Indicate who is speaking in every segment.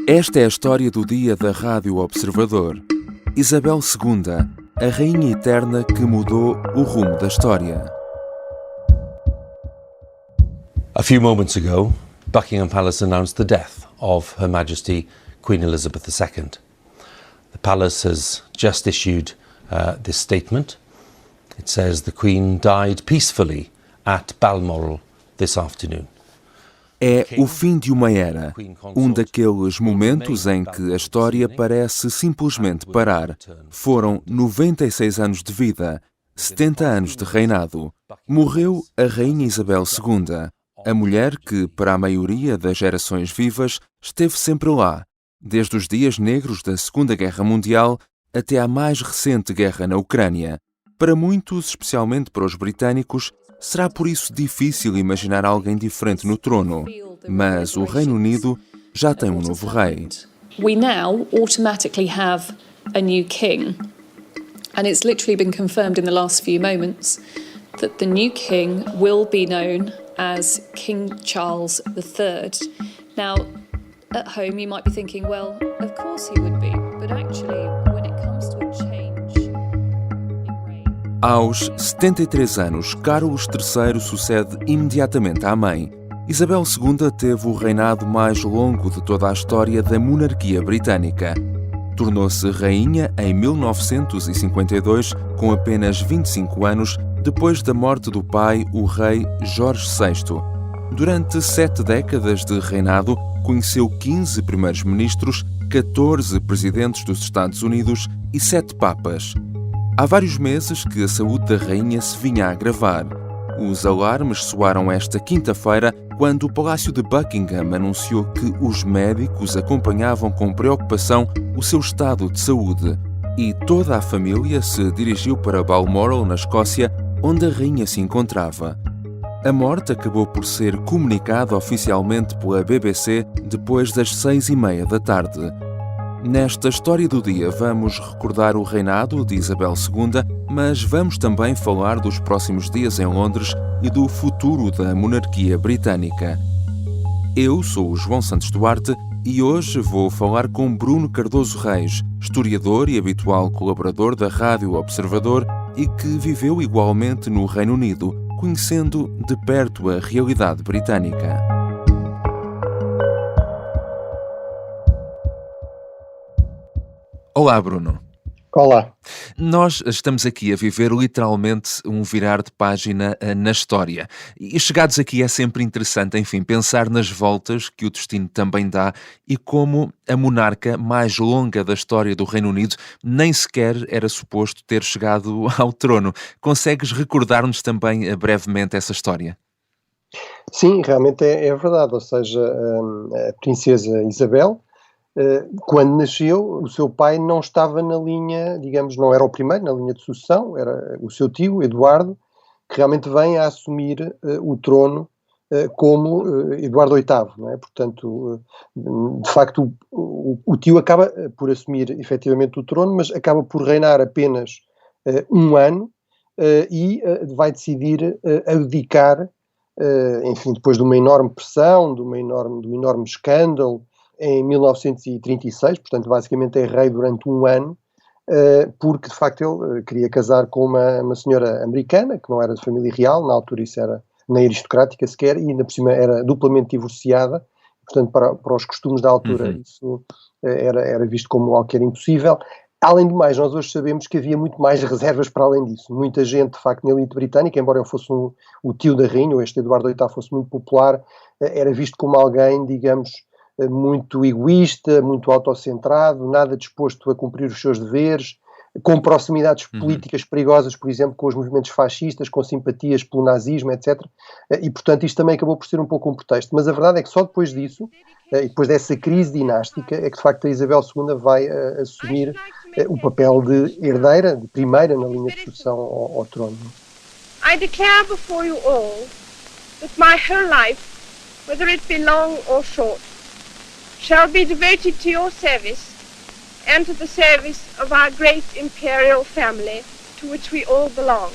Speaker 1: Esta é a história do dia da Rádio Observador. Isabel II, a rainha eterna que mudou o rumo da história.
Speaker 2: A few moments ago, Buckingham Palace announced the death of Her Majesty Queen Elizabeth II. The palace has just issued this statement. It says the Queen died peacefully at Balmoral this afternoon.
Speaker 1: É o fim de uma era, um daqueles momentos em que a história parece simplesmente parar. Foram 96 anos de vida, 70 anos de reinado. Morreu a Rainha Isabel II, a mulher que, para a maioria das gerações vivas, esteve sempre lá, desde os dias negros da Segunda Guerra Mundial até à mais recente guerra na Ucrânia. Para muitos, especialmente para os britânicos, será por isso difícil imaginar alguém diferente no trono, mas o Reino Unido já tem um novo rei.
Speaker 3: We now automatically have a new king, and it's literally been confirmed in the last few moments that the new king will be known as King Charles III. Now, at home you might be thinking, well, of course he would be, but actually when it comes to a change in reign...
Speaker 1: Aos 73 anos, Carlos III sucede imediatamente à mãe. Isabel II teve o reinado mais longo de toda a história da monarquia britânica. Tornou-se rainha em 1952, com apenas 25 anos, depois da morte do pai, o rei Jorge VI. Durante 7 décadas de reinado, conheceu 15 primeiros-ministros, 14 presidentes dos Estados Unidos e 7 papas. Há vários meses que a saúde da rainha se vinha a agravar. Os alarmes soaram esta quinta-feira, quando o Palácio de Buckingham anunciou que os médicos acompanhavam com preocupação o seu estado de saúde. E toda a família se dirigiu para Balmoral, na Escócia, onde a rainha se encontrava. A morte acabou por ser comunicada oficialmente pela BBC depois das 6:30 da tarde. Nesta história do dia vamos recordar o reinado de Isabel II, mas vamos também falar dos próximos dias em Londres e do futuro da monarquia britânica. Eu sou o João Santos Duarte e hoje vou falar com Bruno Cardoso Reis, historiador e habitual colaborador da Rádio Observador e que viveu igualmente no Reino Unido, conhecendo de perto a realidade britânica. Olá, Bruno.
Speaker 4: Olá.
Speaker 1: Nós estamos aqui a viver literalmente um virar de página na história. E chegados aqui é sempre interessante, enfim, pensar nas voltas que o destino também dá e como a monarca mais longa da história do Reino Unido nem sequer era suposto ter chegado ao trono. Consegues recordar-nos também brevemente essa história?
Speaker 4: Sim, realmente é verdade. Ou seja, a princesa Isabel, quando nasceu, o seu pai não estava na linha, digamos, não era o primeiro na linha de sucessão, era o seu tio, Eduardo, que realmente vem a assumir o trono como Eduardo VIII, não é? Portanto, de facto, o tio acaba por assumir efetivamente o trono, mas acaba por reinar apenas um ano e vai decidir abdicar, enfim, depois de uma enorme pressão, de um enorme escândalo, em 1936, portanto basicamente é rei durante um ano, porque de facto ele queria casar com uma senhora americana, que não era de família real, na altura isso era nem aristocrática sequer, e ainda por cima era duplamente divorciada, portanto para os costumes da altura isso era visto como algo que era impossível. Além do mais, nós hoje sabemos que havia muito mais reservas para além disso. Muita gente, de facto, na elite britânica, embora eu fosse o tio da rainha, ou este Eduardo VIII fosse muito popular, era visto como alguém, digamos, muito egoísta, muito autocentrado, nada disposto a cumprir os seus deveres, com proximidades políticas perigosas, por exemplo, com os movimentos fascistas, com simpatias pelo nazismo, etc. E, portanto, isto também acabou por ser um pouco um pretexto. Mas a verdade é que só depois disso, e depois dessa crise dinástica, é que, de facto, a Isabel II vai assumir o papel de herdeira, de primeira na linha de sucessão ao trono.
Speaker 5: I declare before you all that my whole life, whether it be long or short, shall be devoted to your service and to the service of our great imperial family to which we all belong.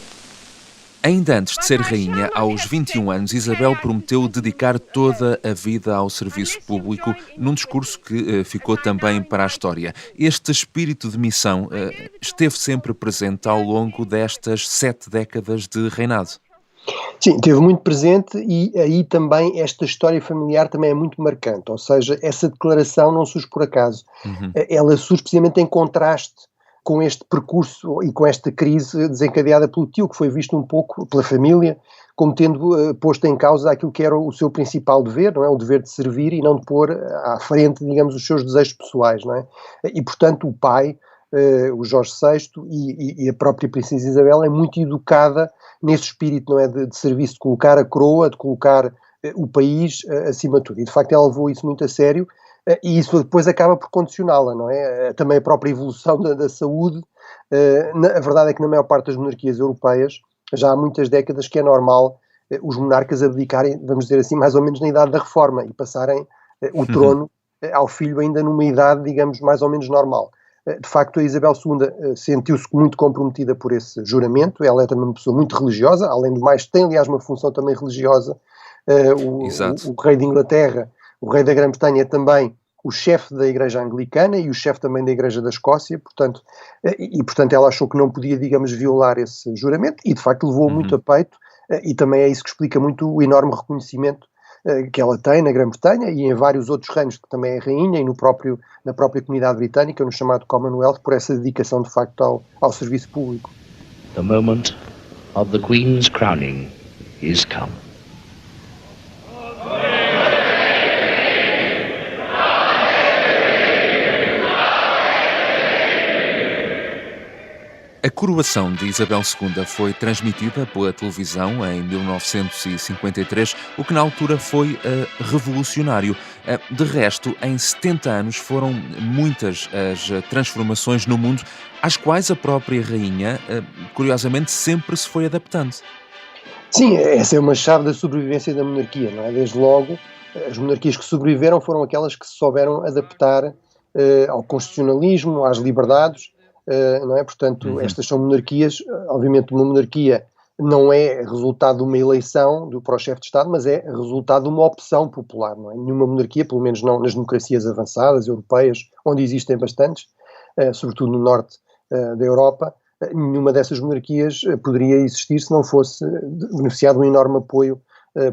Speaker 1: Ainda antes de ser rainha, aos 21 anos, Isabel prometeu dedicar toda a vida ao serviço público, num discurso que ficou também para a história. Este espírito de missão esteve sempre presente ao longo destas 7 décadas de reinado.
Speaker 4: Sim, esteve muito presente e aí também esta história familiar também é muito marcante, ou seja, essa declaração não surge por acaso. Ela surge precisamente em contraste com este percurso e com esta crise desencadeada pelo tio, que foi visto um pouco pela família como tendo posto em causa aquilo que era o seu principal dever, não é? O dever de servir e não de pôr à frente, digamos, os seus desejos pessoais, não é? E, portanto, o pai, o Jorge VI e a própria Princesa Isabel é muito educada nesse espírito, não é? De serviço, de colocar a coroa, de colocar o país acima de tudo. E, de facto, ela levou isso muito a sério. E isso depois acaba por condicioná-la, não é? Também a própria evolução da saúde. A verdade é que na maior parte das monarquias europeias, já há muitas décadas que é normal os monarcas abdicarem, vamos dizer assim, mais ou menos na idade da reforma e passarem o trono ao filho ainda numa idade, digamos, mais ou menos normal. De facto, a Isabel II sentiu-se muito comprometida por esse juramento. Ela é também uma pessoa muito religiosa, além do mais tem, aliás, uma função também religiosa. O rei de Inglaterra, o rei da Grã-Bretanha é também o chefe da Igreja Anglicana e o chefe também da Igreja da Escócia, portanto, portanto ela achou que não podia, digamos, violar esse juramento e de facto levou muito a peito e também é isso que explica muito o enorme reconhecimento que ela tem na Grã-Bretanha e em vários outros reinos que também é rainha e na própria comunidade britânica, no chamado Commonwealth, por essa dedicação de facto ao serviço público.
Speaker 6: The moment of the Queen's crowning is come.
Speaker 1: A coroação de Isabel II foi transmitida pela televisão em 1953, o que na altura foi revolucionário. De resto, em 70 anos foram muitas as transformações no mundo, às quais a própria rainha, curiosamente, sempre se foi adaptando.
Speaker 4: Sim, essa é uma chave da sobrevivência da monarquia, não é? Desde logo, as monarquias que sobreviveram foram aquelas que se souberam adaptar ao constitucionalismo, às liberdades, não é? Portanto, estas são monarquias, obviamente uma monarquia não é resultado de uma eleição para o chefe de Estado, mas é resultado de uma opção popular, não é? Nenhuma monarquia, pelo menos não nas democracias avançadas, europeias, onde existem bastantes, sobretudo no norte da Europa, nenhuma dessas monarquias poderia existir se não fosse beneficiado um enorme apoio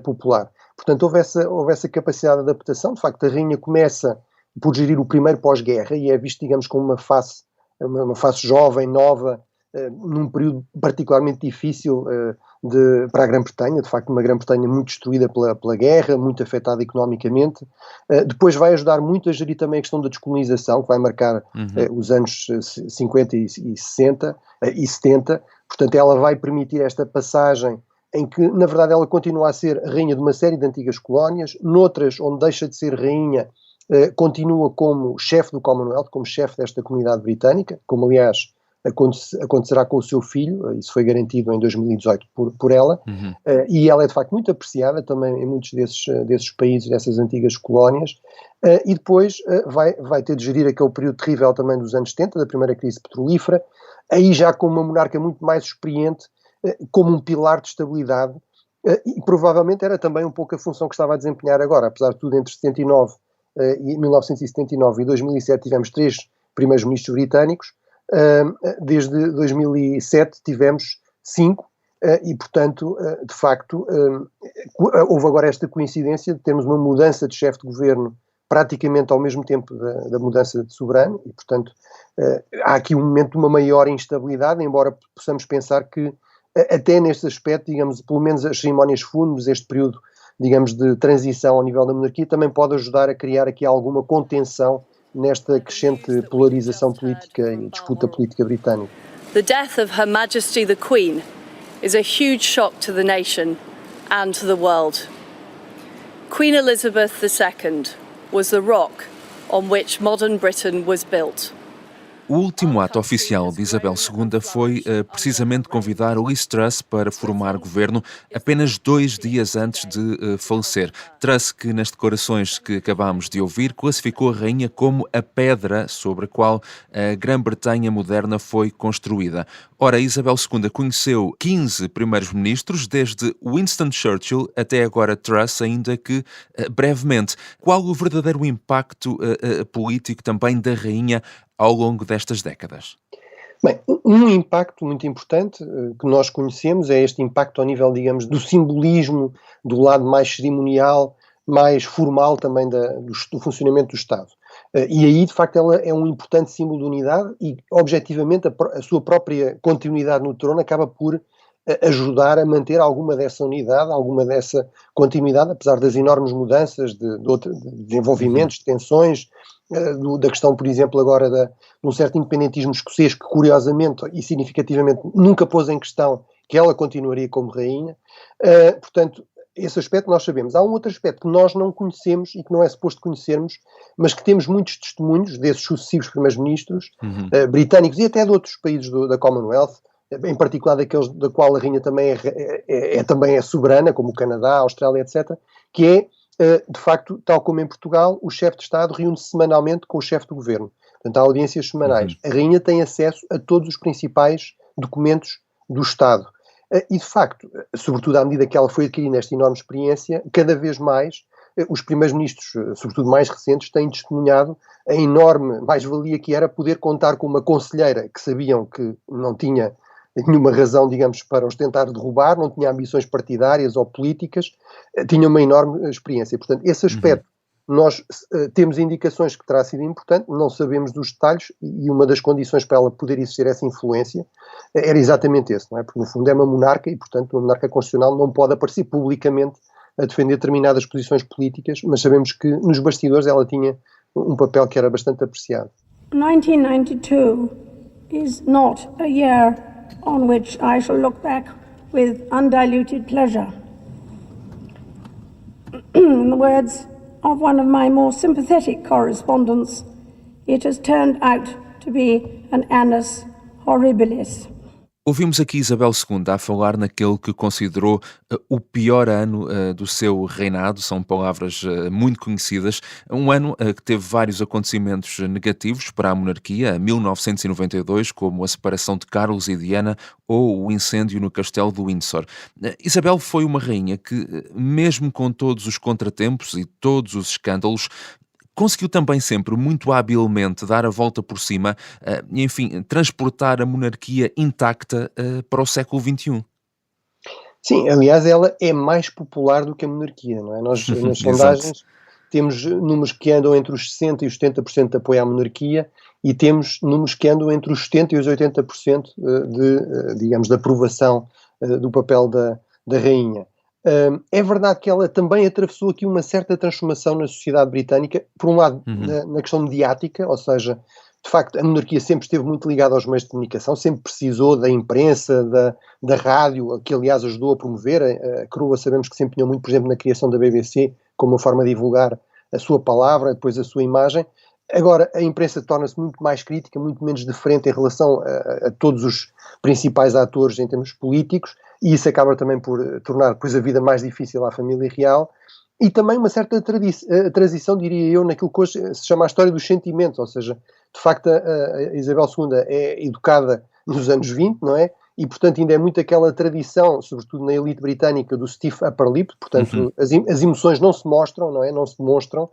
Speaker 4: popular. Portanto, houve essa capacidade de adaptação. De facto, a rainha começa por gerir o primeiro pós-guerra e é visto, digamos, como uma face jovem, nova, num período particularmente difícil para a Grã-Bretanha, de facto uma Grã-Bretanha muito destruída pela guerra, muito afetada economicamente. Depois vai ajudar muito a gerir também a questão da descolonização, que vai marcar os anos 50 e 60 e 70. Portanto, ela vai permitir esta passagem em que, na verdade, ela continua a ser rainha de uma série de antigas colónias, noutras, onde deixa de ser rainha, continua como chefe do Commonwealth, como chefe desta comunidade britânica, como aliás acontecerá com o seu filho, isso foi garantido em 2018 por ela, e ela é de facto muito apreciada também em muitos desses países, dessas antigas colónias, e depois vai ter de gerir aquele período terrível também dos anos 70, da primeira crise petrolífera, aí já como uma monarca muito mais experiente, como um pilar de estabilidade, e provavelmente era também um pouco a função que estava a desempenhar agora, apesar de tudo, entre 1979 e 2007 tivemos 3 primeiros ministros britânicos, desde 2007 tivemos 5 e portanto de facto houve agora esta coincidência de termos uma mudança de chefe de governo praticamente ao mesmo tempo da mudança de soberano e portanto há aqui um momento de uma maior instabilidade, embora possamos pensar que até neste aspecto, digamos, pelo menos as cerimónias fúnebres, este período, digamos, de transição ao nível da monarquia, também pode ajudar a criar aqui alguma contenção nesta crescente polarização política e disputa política britânica.
Speaker 7: The death of Her Majesty the Queen is a huge shock to the nation and to the world. Queen Elizabeth II was the rock on which modern Britain was built.
Speaker 1: O último ato oficial de Isabel II foi precisamente convidar Liz Truss para formar governo apenas 2 dias antes de falecer. Truss, que nas declarações que acabámos de ouvir, classificou a rainha como a pedra sobre a qual a Grã-Bretanha moderna foi construída. Ora, Isabel II conheceu 15 primeiros-ministros, desde Winston Churchill até agora Truss, ainda que brevemente. Qual o verdadeiro impacto político também da rainha ao longo destas décadas?
Speaker 4: Bem, um impacto muito importante que nós conhecemos é este impacto ao nível, digamos, do simbolismo, do lado mais cerimonial, mais formal também do funcionamento do Estado. E aí, de facto, ela é um importante símbolo de unidade e, objetivamente, a sua própria continuidade no trono acaba por ajudar a manter alguma dessa unidade, alguma dessa continuidade, apesar das enormes mudanças de desenvolvimentos, de tensões, da questão, por exemplo, agora de um certo independentismo escocês que, curiosamente e significativamente, nunca pôs em questão que ela continuaria como rainha. Portanto, esse aspecto nós sabemos. Há um outro aspecto que nós não conhecemos e que não é suposto conhecermos, mas que temos muitos testemunhos desses sucessivos primeiros-ministros britânicos e até de outros países da Commonwealth, em particular daqueles da qual a rainha também também é soberana, como o Canadá, a Austrália, etc., que é, de facto, tal como em Portugal, o chefe de Estado reúne-se semanalmente com o chefe do governo. Portanto, há audiências semanais. A rainha tem acesso a todos os principais documentos do Estado. E, de facto, sobretudo à medida que ela foi adquirindo esta enorme experiência, cada vez mais os primeiros-ministros, sobretudo mais recentes, têm testemunhado a enorme mais-valia que era poder contar com uma conselheira que sabiam que não tinha nenhuma razão, digamos, para os tentar derrubar, não tinha ambições partidárias ou políticas, tinha uma enorme experiência. Portanto, esse aspecto, nós temos indicações que terá sido importante, não sabemos dos detalhes, e uma das condições para ela poder exercer essa influência era exatamente esse, não é? Porque, no fundo, é uma monarca e, portanto, uma monarca constitucional não pode aparecer publicamente a defender determinadas posições políticas, mas sabemos que nos bastidores ela tinha um papel que era bastante apreciado.
Speaker 8: 1992 is not a year on which I shall look back with undiluted pleasure. In the words of one of my more sympathetic correspondents, it has turned out to be an annus horribilis.
Speaker 1: Ouvimos aqui Isabel II a falar naquele que considerou o pior ano do seu reinado, são palavras muito conhecidas, um ano que teve vários acontecimentos negativos para a monarquia, 1992, como a separação de Carlos e Diana ou o incêndio no castelo de Windsor. Isabel foi uma rainha que, mesmo com todos os contratempos e todos os escândalos, conseguiu também sempre muito habilmente dar a volta por cima e, enfim, transportar a monarquia intacta para o século XXI.
Speaker 4: Sim, aliás, ela é mais popular do que a monarquia, não é? Nós, nas sondagens, temos números que andam entre os 60% e os 70% de apoio à monarquia e temos números que andam entre os 70% e os 80% digamos, de aprovação do papel da rainha. É verdade que ela também atravessou aqui uma certa transformação na sociedade britânica, por um lado na questão mediática, ou seja, de facto a monarquia sempre esteve muito ligada aos meios de comunicação, sempre precisou da imprensa, da rádio, que aliás ajudou a promover, a coroa sabemos que se empenhou muito, por exemplo, na criação da BBC, como uma forma de divulgar a sua palavra, depois a sua imagem. Agora a imprensa torna-se muito mais crítica, muito menos diferente em relação a todos os principais atores em termos políticos, e isso acaba também por tornar depois a vida mais difícil à família real, e também uma certa transição, diria eu, naquilo que hoje se chama a história dos sentimentos, ou seja, de facto a Isabel II é educada nos anos 20, não é? E portanto ainda é muito aquela tradição, sobretudo na elite britânica, do stiff upper lip, portanto as emoções não se mostram, não é? Não se demonstram,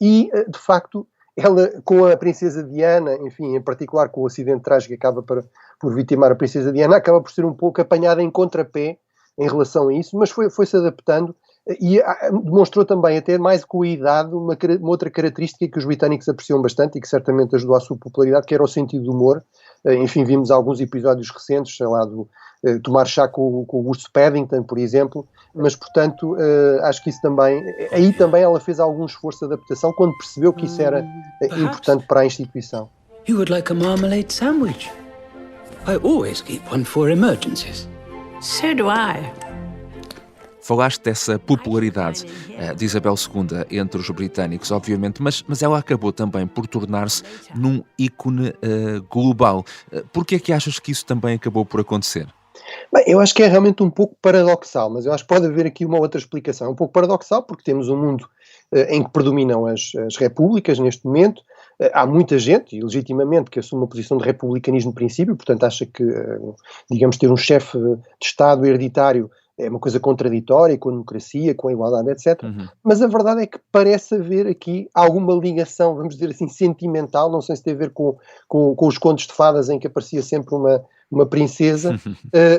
Speaker 4: e de facto ela, com a princesa Diana, enfim, em particular com o acidente trágico que acaba por vitimar a princesa Diana, acaba por ser um pouco apanhada em contrapé em relação a isso, mas foi-se adaptando e demonstrou também, até mais com a idade, uma outra característica que os britânicos apreciam bastante e que certamente ajudou à sua popularidade, que era o sentido do humor. Enfim, vimos alguns episódios recentes, sei lá, do tomar chá com o Augusto Paddington, por exemplo, mas, portanto, acho que isso também, aí também ela fez algum esforço de adaptação quando percebeu que isso era importante para a instituição.
Speaker 9: You would like a marmalade sandwich? I always keep one for emergencies.
Speaker 8: So do I.
Speaker 1: Falaste dessa popularidade de Isabel II entre os britânicos, obviamente, mas ela acabou também por tornar-se num ícone global. Por que é que achas que isso também acabou por acontecer?
Speaker 4: Bem, eu acho que é realmente um pouco paradoxal, mas eu acho que pode haver aqui uma outra explicação. É um pouco paradoxal porque temos um mundo em que predominam as repúblicas neste momento. Há muita gente, e legitimamente, que assume uma posição de republicanismo de princípio, portanto acha que, digamos, ter um chefe de Estado hereditário é uma coisa contraditória com a democracia, com a igualdade, etc. Mas a verdade é que parece haver aqui alguma ligação, vamos dizer assim, sentimental, não sei se tem a ver com os contos de fadas em que aparecia sempre uma princesa.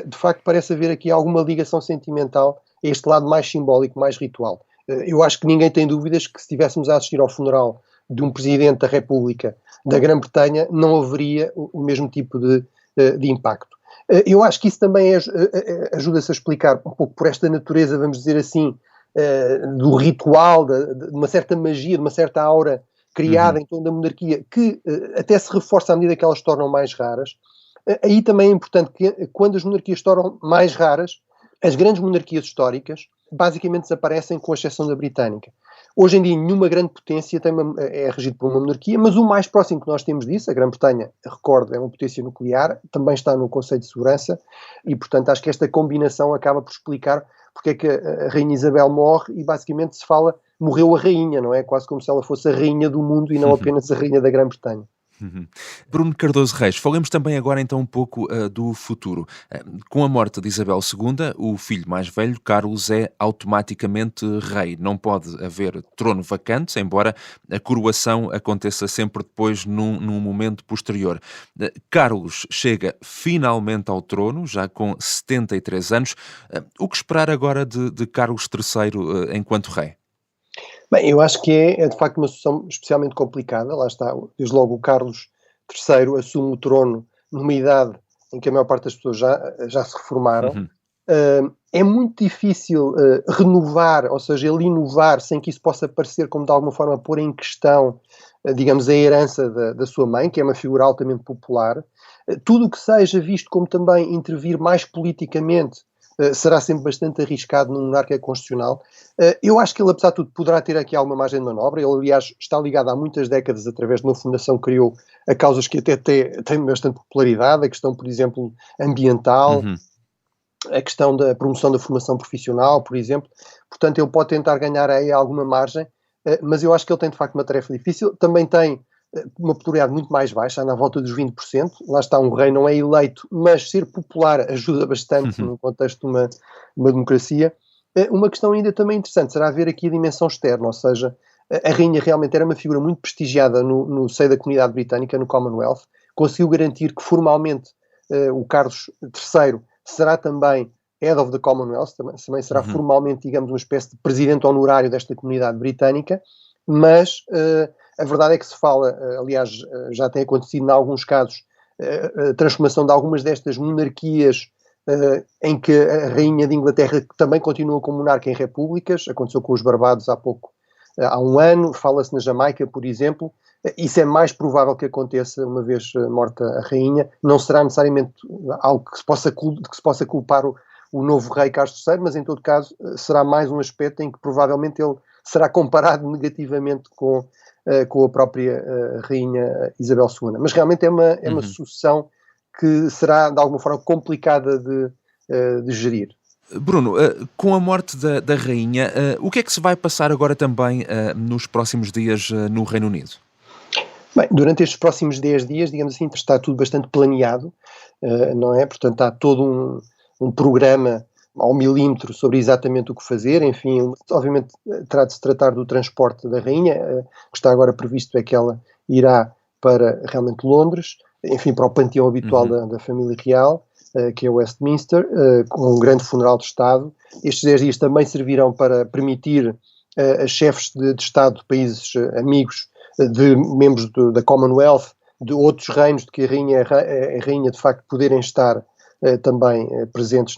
Speaker 4: De facto parece haver aqui alguma ligação sentimental a este lado mais simbólico, mais ritual. Eu acho que ninguém tem dúvidas que se estivéssemos a assistir ao funeral de um presidente da República da Grã-Bretanha, não haveria o mesmo tipo de impacto. Eu acho que isso também ajuda-se a explicar um pouco por esta natureza, vamos dizer assim, do ritual, de uma certa magia, de uma certa aura criada em torno da monarquia, que até se reforça à medida que elas se tornam mais raras. Aí também é importante que, quando as monarquias se tornam mais raras, as grandes monarquias históricas basicamente desaparecem, com exceção da britânica. Hoje em dia, nenhuma grande potência é regida por uma monarquia, mas o mais próximo que nós temos disso, a Grã-Bretanha, recordo, é uma potência nuclear, também está no Conselho de Segurança, e portanto acho que esta combinação acaba por explicar porque é que a Rainha Isabel morre e basicamente se fala, morreu a rainha, não é? Quase como se ela fosse a rainha do mundo e não apenas a rainha da Grã-Bretanha.
Speaker 1: Bruno Cardoso Reis, falemos também agora então um pouco do futuro. Com a morte de Isabel II, o filho mais velho, Carlos, é automaticamente rei. Não pode haver trono vacante, embora a coroação aconteça sempre depois num momento posterior. Carlos chega finalmente ao trono, já com 73 anos. O que esperar agora de Carlos III enquanto rei?
Speaker 4: Bem, eu acho que é de facto uma situação especialmente complicada. Lá está, desde logo o Carlos III assume o trono numa idade em que a maior parte das pessoas já se reformaram. É muito difícil renovar, ou seja, ele inovar sem que isso possa parecer como de alguma forma pôr em questão, digamos, a herança da sua mãe, que é uma figura altamente popular. Tudo o que seja visto como também intervir mais politicamente será sempre bastante arriscado num monarca constitucional. Eu acho que ele, apesar de tudo, poderá ter aqui alguma margem de manobra. Ele, aliás, está ligado há muitas décadas, através de uma fundação que criou, a causas que até têm bastante popularidade, a questão, por exemplo, ambiental, a questão da promoção da formação profissional, por exemplo. Portanto, ele pode tentar ganhar aí alguma margem, mas eu acho que ele tem, de facto, uma tarefa difícil. Também tem uma popularidade muito mais baixa, anda à volta dos 20%. Lá está, um rei não é eleito, mas ser popular ajuda bastante no contexto de uma democracia. Uma questão ainda também interessante será ver aqui a dimensão externa, ou seja, a rainha realmente era uma figura muito prestigiada no seio da comunidade britânica, no Commonwealth, conseguiu garantir que formalmente o Carlos III será também Head of the Commonwealth, também será formalmente, digamos, uma espécie de presidente honorário desta comunidade britânica, mas a verdade é que se fala, aliás, já tem acontecido em alguns casos, a transformação de algumas destas monarquias em que a rainha de Inglaterra também continua como monarca em repúblicas. Aconteceu com os Barbados há um ano, fala-se na Jamaica, por exemplo. Isso é mais provável que aconteça uma vez morta a rainha. Não será necessariamente algo que se possa culpar o novo rei Carlos III, mas em todo caso será mais um aspecto em que provavelmente ele será comparado negativamente com a própria rainha Isabel II. Mas realmente é uma sucessão que será de alguma forma complicada de gerir.
Speaker 1: Bruno, com a morte da rainha, o que é que se vai passar agora também nos próximos dias no Reino Unido?
Speaker 4: Bem, durante estes próximos 10 dias, digamos assim, está tudo bastante planeado, não é? Portanto, há todo um programa ao milímetro sobre exatamente o que fazer. Enfim, obviamente terá de se tratar do transporte da rainha. O que está agora previsto é que ela irá para realmente Londres, enfim, para o panteão habitual da família real, que é Westminster, com um grande funeral de Estado. Estes 10 dias também servirão para permitir a chefes de Estado de países amigos, de membros da Commonwealth, de outros reinos de que a rainha de facto poderem estar também presentes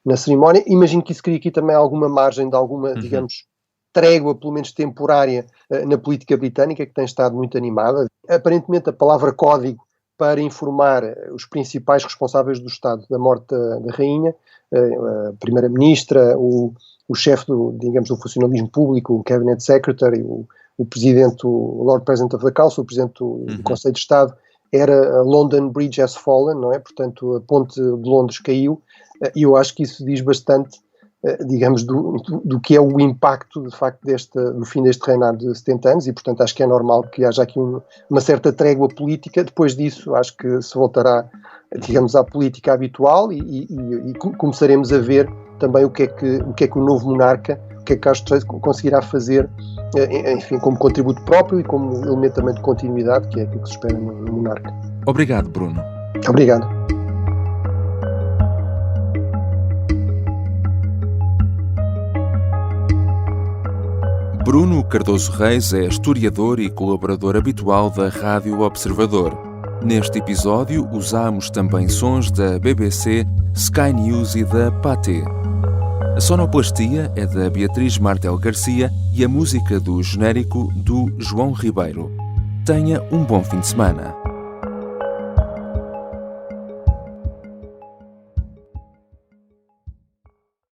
Speaker 4: na cerimónia. Imagino que isso cria aqui também alguma margem de alguma, digamos, trégua, pelo menos temporária, na política britânica, que tem estado muito animada. Aparentemente a palavra código para informar os principais responsáveis do Estado da morte da rainha, a primeira-ministra, o chefe do funcionalismo público, o Cabinet Secretary, o presidente, o Lord President of the Council, o presidente do Conselho de Estado, era a London Bridge has fallen, não é? Portanto, a ponte de Londres caiu, e eu acho que isso diz bastante, digamos, do que é o impacto, de facto, do fim deste reinado de 70 anos, e, portanto, acho que é normal que haja aqui uma certa trégua política. Depois disso, acho que se voltará, digamos, à política habitual e começaremos a ver também o que é que o novo monarca, o que é que Carlos III conseguirá fazer, enfim, como contributo próprio e como elemento também de continuidade, que é aquilo que se espera no monarca.
Speaker 1: Obrigado, Bruno.
Speaker 4: Obrigado.
Speaker 1: Bruno Cardoso Reis é historiador e colaborador habitual da Rádio Observador. Neste episódio, usamos também sons da BBC, Sky News e da Pathé. A sonoplastia é da Beatriz Martel Garcia e a música do genérico do João Ribeiro. Tenha um bom fim de semana.